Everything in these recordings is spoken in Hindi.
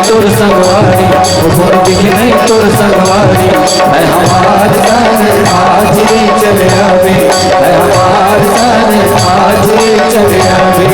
तोर संगवारी, गुण दिखे नहीं तोर संगवारी। है हमार सन आज रे चले आवे, है हमार सन आज रे चले आवे।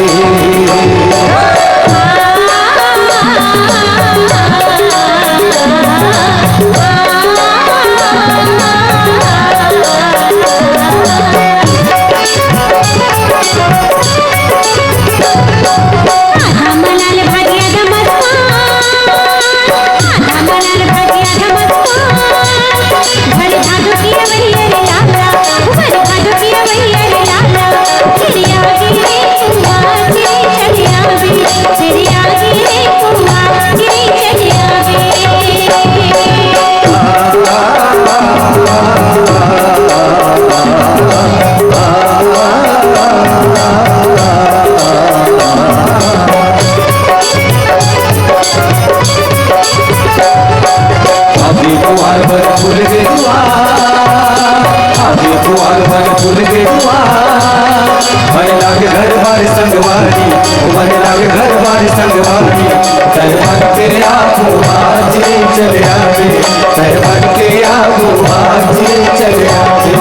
घर बार संगवारी, मन लागे घर बार संगवारी। तर मन के आगू आज चले आवे, तर मन के आगू आज चले आवे।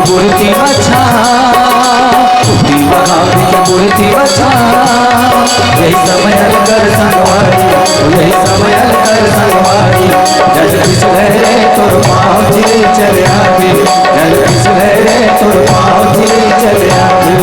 बुढ़ती बच्चा, बुढ़ती बच्चा, यही समय कर संगवारी, यही समय कर संगवारी। जल फिसले रे तोर पाँव चिरे चले आगे, जल फिसले रे तोर पाँव चिरे चले आगे।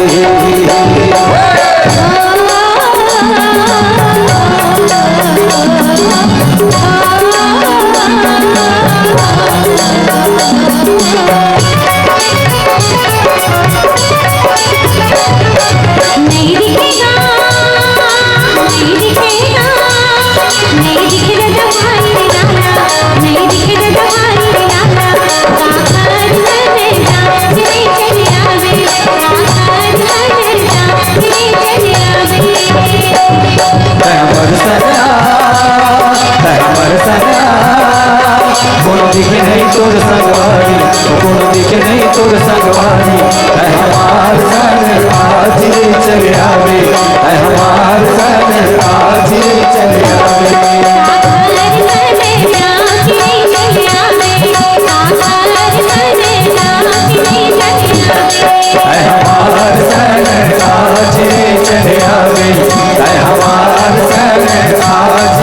दिखे नहीं तोर संगवारी, गुण दिखे नहीं तोर संगवारी। है हमार सन आज चले आवे, है हमार सन आज चले आवे। है हमार सन आज चले आवे, है हमार सन आज